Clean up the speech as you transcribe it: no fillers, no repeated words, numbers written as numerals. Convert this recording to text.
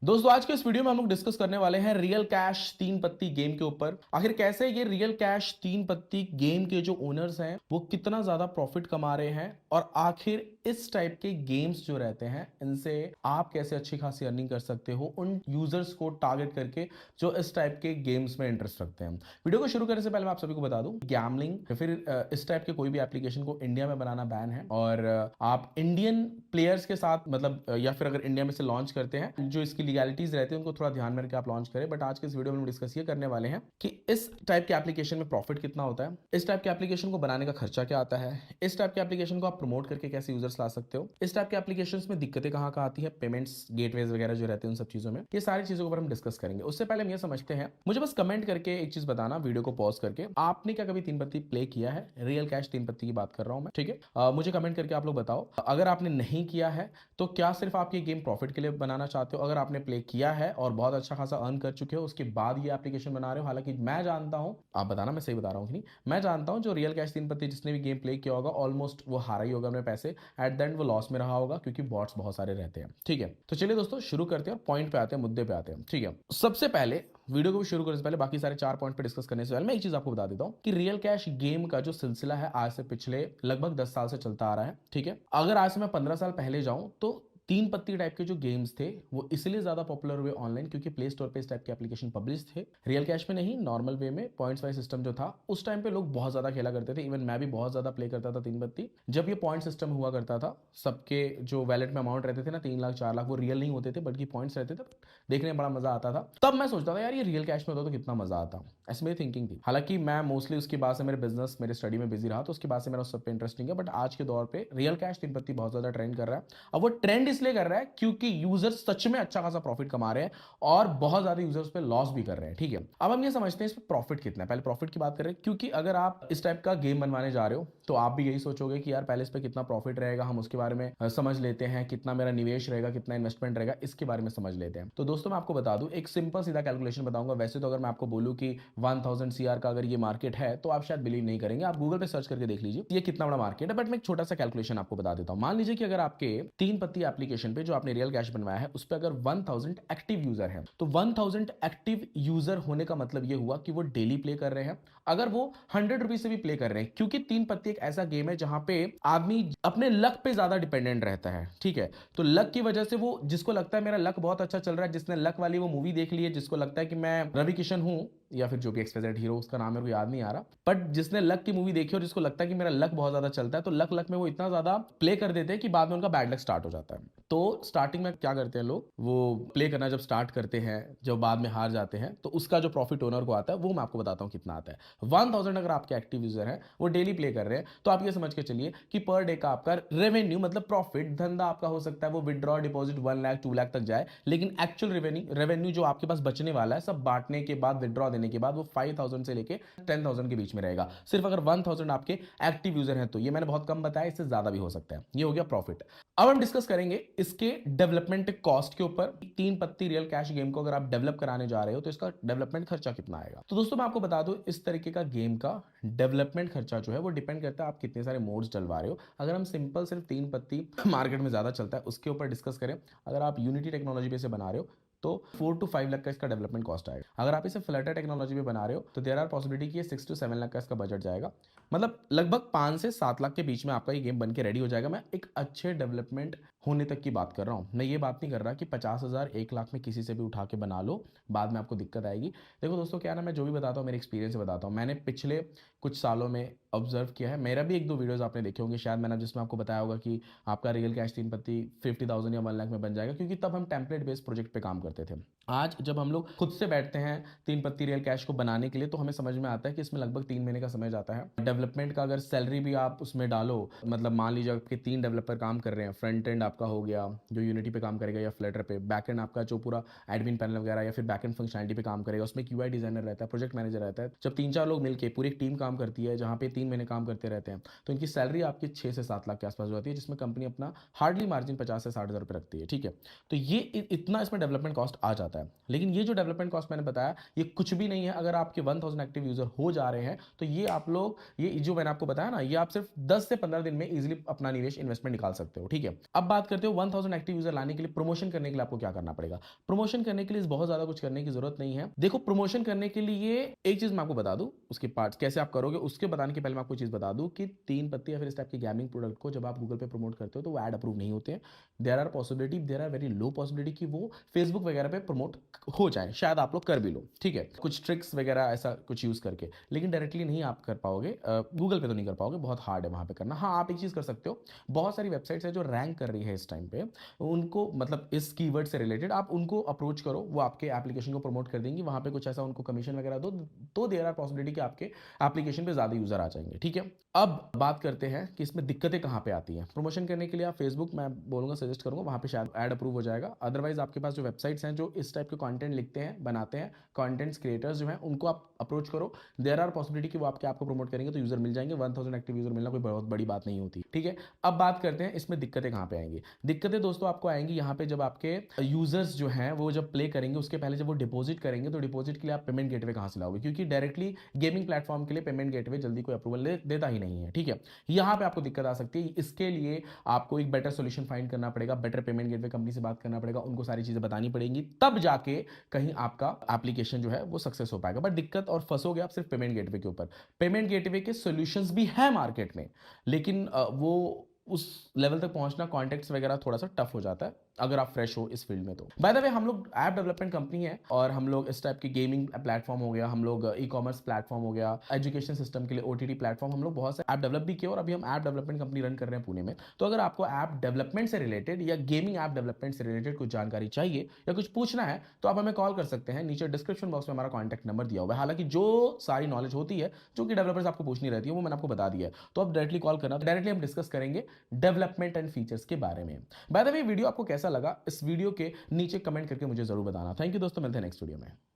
दोस्तों आज के इस वीडियो में हम लोग डिस्कस करने वाले हैं रियल कैश तीन पत्ती गेम के ऊपर। आखिर कैसे ये रियल कैश तीन पत्ती गेम के जो ओनर्स हैं वो कितना ज्यादा प्रॉफिट कमा रहे हैं और आखिर इस टाइप के गेम्स जो रहते हैं इनसे आप कैसे अच्छी खासी अर्निंग कर सकते हो उन यूजर्स को टारगेट करके जो इस टाइप के गेम्स में इंटरेस्ट रखते हैं। वीडियो को शुरू करने से पहले मैं आप सभी को बता दूं, गैमलिंग या फिर इस टाइप के कोई भी एप्लीकेशन को इंडिया में बनाना बैन है और आप इंडियन प्लेयर्स के साथ मतलब या फिर अगर इंडिया में से लॉन्च करते हैं जो इसकी लीगैलिटीज रहती है उनको थोड़ा ध्यान में रखकर आप लॉन्च करें। बट आज के इस वीडियो में हम डिस्कस ये करने वाले हैं कि इस टाइप के एप्लीकेशन में प्रॉफिट कितना होता है, इस टाइप के एप्लीकेशन को बनाने का खर्चा क्या आता है, इस टाइप के एप्लीकेशन को आप प्रमोट करके कैसे यूजर्स ला सकते हो, इस टाइप के एप्लीकेशन में दिक्कतें कहाँ कहाँ आती है, पेमेंट्स गेटवेज वगैरह जो रहते हैं उन सब चीजों में, ये सारी चीजों के ऊपर हम डिस्कस करेंगे। उससे पहले हम ये समझते हैं, मुझे बस कमेंट करके एक चीज बताना वीडियो को पॉज करके, आपने क्या कभी तीन पत्ती प्ले किया है? रियल कैश तीन पत्ती की बात कर रहा हूं मैं, ठीक है। मुझे कमेंट करके आप लोग बताओ। अगर आपने नहीं किया है तो क्या सिर्फ आप ये गेम प्रॉफिट के लिए बनाना चाहते हो? अगर आपने प्ले किया है और बहुत अच्छा खासा अर्न कर चुके हो उसके बाद ये एप्लीकेशन बना रहे हो, हालांकि मैं जानता हूं, आप बताना मैं सही बता रहा हूं कि नहीं, मैं जानता हूं जो रियल कैश तीन पत्ती जिसने भी गेम प्ले किया होगा ऑलमोस्ट वो हारा ही होगा अपने पैसे, एट द एंड वो लॉस में रहा होगा क्योंकि बॉट्स बहुत सारे रहते हैं। ठीक है, तो चलिए दोस्तों शुरू करते हैं और पॉइंट पे आते हैं, मुद्दे पे आते हैं। ठीक है, सबसे पहले वीडियो को भी शुरू करने से पहले बाकी सारे चार पॉइंट पे डिस्कस करने से पहले मैं एक चीज आपको बता देता हूं कि रियल कैश गेम का जो सिलसिला है आज से पिछले लगभग 10 साल से चलता आ रहा है। ठीक है, अगर आज से मैं 15 साल पहले जाऊं तो तीन पत्ती टाइप के जो गेम्स थे वो इसलिए ज्यादा पॉपुलर हुए ऑनलाइन क्योंकि प्ले स्टोर पे इस टाइप के एप्लीकेशन पब्लिश थे। रियल कैश में नहीं, नॉर्मल वे में पॉइंट्स वाइज सिस्टम जो था उस टाइम पे लोग बहुत ज्यादा खेला करते थे। इवन मैं भी बहुत ज्यादा प्ले करता था तीन पत्ती। जब ये पॉइंट सिस्टम हुआ करता था, सबके जो वैलेट में अमाउंट रहते थे ना 3 लाख 4 लाख, वो रियल नहीं होते थे बल्कि पॉइंट्स रहते थे, देखने में बड़ा मजा आता था। तब मैं सोचता था यार ये रियल कैश में होता तो कितना मजा आता, ऐसी मेरी थिंकिंग थी। हालांकि मैं मोस्टली उसके बाद से मेरे बिजनेस मेरे स्टडी में बिजी रहा तो उसके बाद से मेरा उस सब पे इंटरेस्ट नहीं है। बट आज के दौर पे रियल कैश तीन पत्ती बहुत ज्यादा ट्रेंड कर रहा है। अब वो ट्रेंड इसलिए कर रहा है क्योंकि यूजर्स सच में अच्छा खासा प्रॉफिट कमा रहे हैं और बहुत ज्यादा यूजर्स पे लॉस भी कर रहे हैं। ठीक है, अब हम ये समझते हैं इस पे प्रॉफिट कितना है। पहले प्रॉफिट की बात करें क्योंकि अगर आप इस टाइप का गेम बनवाने जा रहे हो तो आप भी यही सोचोगे कि यार पहले इस पे कितना प्रॉफिट रहेगा, हम उसके बारे में समझ लेते हैं, कितना मेरा निवेश रहेगा, कितना इन्वेस्टमेंट रहेगा, इसके बारे में समझ लेते हैं। तो दोस्तों मैं आपको बता दूं, एक सिंपल सीधा कैलकुलेशन बताऊंगा। वैसे तो अगर मैं आपको बोलूं कि 1000 सीआर का अगर ये मार्केट है तो आप शायद बिलीव नहीं करेंगे, आप गूगल पे सर्च करके देख लीजिए ये कितना बड़ा मार्केट है। बट मैं एक छोटा सा कैलकुलेशन आपको बता देता हूं। मान लीजिए कि अगर आपके तीन पत्ती एप्लीकेशन पे जो आपने रियल कैश बनवाया है उस पर अगर 1000 एक्टिव यूजर है तो 1000 एक्टिव यूजर होने का मतलब ये हुआ कि वो डेली प्ले कर रहे हैं। अगर वो 100 रुपीज से भी प्ले कर रहे हैं, क्योंकि तीन पत्ती एक ऐसा गेम है जहां पे आदमी अपने लक पे ज्यादा डिपेंडेंट रहता है। ठीक है, तो लक की वजह से वो जिसको लगता है मेरा लक बहुत अच्छा चल रहा है, जिसने लक वाली वो मूवी देख ली है, जिसको लगता है कि मैं रवि किशन हूं या फिर जो भी एक्सपेक्टेड हीरो उसका नाम मेरे को याद नहीं आ रहा, बट जिसने लक की मूवी देखी और जिसको लगता है कि मेरा लक बहुत ज्यादा चलता है तो लक लक में वो इतना ज्यादा प्ले कर देते हैं कि बाद में उनका बैड लक स्टार्ट हो जाता है। तो स्टार्टिंग में क्या करते हैं लोग, वो प्ले करना जब स्टार्ट करते हैं, जब बाद में हार जाते हैं तो उसका जो प्रॉफिट ओनर को आता है वो मैं आपको बताता हूं कितना आता है। 1000 अगर आपके एक्टिव यूजर हैं वो डेली प्ले कर रहे हैं तो आप ये समझ के चलिए कि पर डे का आपका रेवेन्यू मतलब प्रॉफिट धंधा आपका हो सकता है वो विड्रॉ डिपॉजिट 1 लाख 2 लाख तक जाए, लेकिन एक्चुअल रेवेन्यू जो आपके पास बचने वाला है सब बांटने के बाद विड्रॉ देने के बाद वो 5000 से लेके 10,000 के बीच में रहेगा। सिर्फ अगर 1000 आपके एक्टिव यूजर हैं तो ये मैंने बहुत कम बताया, इससे ज्यादा भी हो सकता है। ये हो गया प्रॉफिट। अब हम डिस्कस करेंगे इसके डेवलपमेंट कॉस्ट के ऊपर। तीन पत्ती रियल कैश गेम को अगर आप डेवलप कराने जा रहे हो तो इसका डेवलपमेंट खर्चा कितना आएगा। तो दोस्तों मैं आपको बता दूं इस तरीके का गेम का डेवलपमेंट खर्चा जो है वो डिपेंड करता है आप कितने सारे मोड्स डलवा रहे हो। अगर हम सिंपल सिर्फ तीन पत्ती मार्केट में ज्यादा चलता है उसके ऊपर डिस्कस करें, अगर आप यूनिटी टेक्नोलॉजी पे से बना रहे हो तो 4 to 5 लाख का इसका डेवलपमेंट कॉस्ट आएगा। अगर आप इसे फ्लटर टेक्नोलॉजी में बना रहे हो तो देयर आर पॉसिबिलिटी कि 6 to 7 लाख का इसका बजट जाएगा। मतलब लगभग 5 से 7 लाख के बीच में आपका ये गेम बन के रेडी हो जाएगा। मैं एक अच्छे डेवलपमेंट होने तक की बात कर रहा हूं, मैं ये बात नहीं कर रहा कि 50,000 1 लाख में किसी से भी उठा के बना लो बाद में आपको दिक्कत आएगी। देखो दोस्तों क्या ना, मैं जो भी बताता हूँ मेरे एक्सपीरियंस से बताता हूँ। मैंने पिछले कुछ सालों में ऑब्जर्व किया है, मेरा भी एक दो वीडियोस आपने देखे होंगे शायद मैंने, जिसमें आपको बताया होगा कि आपका रियल कैश तीन पत्ती 50,000 या 1 लाख में बन जाएगा, क्योंकि तब हम टेम्पलेट बेस्ड प्रोजेक्ट पे काम करते थे। आज जब हम लोग खुद से बैठते हैं तीन पत्ती रियल कैश को बनाने के लिए तो हमें समझ में आता है कि इसमें लगभग 3 महीने का समय जाता है। डेवलपमेंट का अगर सैलरी भी आप उसमें डालो, मतलब मान लीजिए आपके 3 डेवलपर काम कर रहे हैं, फ्रंट एंड आपका हो गया जो यूनिटी पे काम करेगा या फ्लटर पे, बैक एंड आपका जो पूरा एडमिन पैनल वगैरह या फिर बैक एंड फंक्शनलिटी पे काम करेगा, उसमें क्यूआई डिजाइनर रहता है, प्रोजेक्ट मैनेजर रहता है। जब 3-4 लोग मिलकर पूरी एक टीम काम करती है जहां पे 3 महीने काम करते रहते हैं तो इनकी सैलरी आपकी 6 से 7 लाख के आसपास हो जाती है, जिसमें कंपनी अपना हार्डली मार्जिन 50 से 60 हज़ार रुपये रखती है। ठीक है, तो ये इतना इसमें डेवलपमेंट कॉस्ट आ जाता है। लेकिन ये जो डेवलपमेंट कॉस्ट मैंने बताया ये कुछ भी नहीं है। अगर आपके 1000 एक्टिव यूजर हो जा रहे हैं तो ये आप लोग, ये जो मैंने आपको बताया ना, ये आप सिर्फ 10 से 15 दिन में इजीली अपना निवेश इन्वेस्टमेंट निकाल सकते हो। ठीक है, अब बात करते हो 1000 एक्टिव यूजर लाने के लिए प्रमोशन करने के लिए आपको क्या करना पड़ेगा। प्रमोशन करने के लिए बहुत ज्यादा कुछ करने की जरूरत नहीं है। देखो, प्रमोशन करने के लिए एक चीज मैं आपको बता दूं, उसके पार्ट्स कैसे आप करोगे उसके बताने के पहले मैं आपको चीज बता दूं कि तीन पत्ती या फिर इस टाइप के गेमिंग प्रोडक्ट को जब आप गूगल पे प्रमोट करते हो तो वो एड अप्रूव नहीं होते हैं। There are very low possibility कि वो फेसबुक वगैरह पे प्रमोट हो जाए। शायद आप लोग कर भी लो, ठीक है, कुछ ट्रिक्स वगैरह ऐसा कुछ यूज करके, लेकिन डायरेक्टली नहीं आप कर पाओगे। गूगल पे तो नहीं कर पाओगे, बहुत हार्ड है वहां पे करना। हाँ, आप एक चीज कर सकते हो, बहुत सारी वेबसाइट्स है जो रैंक कर रही है इस टाइम पे, उनको मतलब इस कीवर्ड से रिलेटेड आप उनको अप्रोच करो, वो आपके एप्लीकेशन को प्रमोट कर देंगी। वहां पे कुछ ऐसा उनको कमीशन वगैरह दो, तो देयर आर पॉसिबिलिटी कि आपके एप्लीकेशन पे ज्यादा यूजर आ जाएंगे। ठीक है, अब बात करते हैं कि इसमें दिक्कतें कहां पे आती हैं। प्रमोशन करने के लिए आप फेसबुक, मैं बोलूंगा, सजेस्ट करूंगा, वहां पे शायद ऐड अप्रूव हो जाएगा। अदरवाइज आपके पास जो वेबसाइट्स हैं जो इस टाइप के कंटेंट लिखते हैं, बनाते हैं, कंटेंट्स क्रिएटर्स जो हैं, उनको आप अप्रोच करो। देयर आर पॉसिबिलिटी कि वो आपके ऐप को प्रमोट करेंगे तो यूजर मिल जाएंगे। 1000 एक्टिव यूजर मिलना कोई बहुत बड़ी बात नहीं होती। ठीक है, अब बात करते हैं इसमें दिक्कतें कहां पे आएंगी। दिक्कतें दोस्तों आपको आएंगी यहाँ पे जब आपके यूजर्स जो हैं वो जब प्ले करेंगे उसके पहले जब वो डिपॉजिट करेंगे तो डिपॉजिट के लिए आप पेमेंट गेटवे कहां से लाओगे, क्योंकि डायरेक्टली गेमिंग प्लेटफॉर्म के लिए पेमेंट गेटवे जल्दी कोई अप्रूवल देता ही नहीं है। ठीक है, यहां पे आपको दिक्कत आ सकती है। इसके लिए आपको एक बेटर सोल्यूशन फाइंड करना पड़ेगा, बेटर पेमेंट गेटवे कंपनी से बात करना पड़ेगा, उनको सारी चीजें बतानी पड़ेंगी, तब जाके कहीं आपका एप्लीकेशन जो है वो सक्सेस हो पाएगा। बट दिक्कत और फंसोगे आप सिर्फ पेमेंट गेटवे के ऊपर। पेमेंट गेटवे के सॉल्यूशंस भी है मार्केट में, लेकिन वो उस लेवल तक पहुंचना, कॉन्टेक्ट्स वगैरह थोड़ा सा टफ हो जाता है अगर आप फ्रेश हो इस फील्ड में। तो बाय द वे, हम लोग ऐप डेवलपमेंट कंपनी है और हम लोग इस टाइप की गेमिंग प्लेटफॉर्म हो गया, हम लोग ई कॉमर्स प्लेटफॉर्म हो गया, एजुकेशन सिस्टम के लिए ओटीटी प्लेटफॉर्म, हम लोग बहुत से ऐप डेवलप भी किए और अभी हम ऐप डेवलपमेंट कंपनी रन कर रहे हैं पुणे में। तो अगर आपको ऐप डेवलपमेंट से रिलेटेड या गेमिंग ऐप डेवलपमेंट से रिलेटेड कुछ जानकारी चाहिए या कुछ पूछना है तो आप हमें कॉल कर सकते हैं। नीचे डिस्क्रिप्शन बॉक्स में हमारा कॉन्टैक्ट नंबर दिया हुआ है। हालांकि जो सारी नॉलेज होती है जो कि डेवलपर्स आपको पूछनी रहती है वो मैंने आपको बता दिया है, तो आप डायरेक्टली कॉल करना, डायरेक्टली हम डिस्कस करेंगे डेवलपमेंट एंड फीचर्स के बारे में। बाय द वे, वीडियो आपको कैसा लगा इस वीडियो के नीचे कमेंट करके मुझे जरूर बताना। थैंक यू दोस्तों, मिलते हैं नेक्स्ट वीडियो में।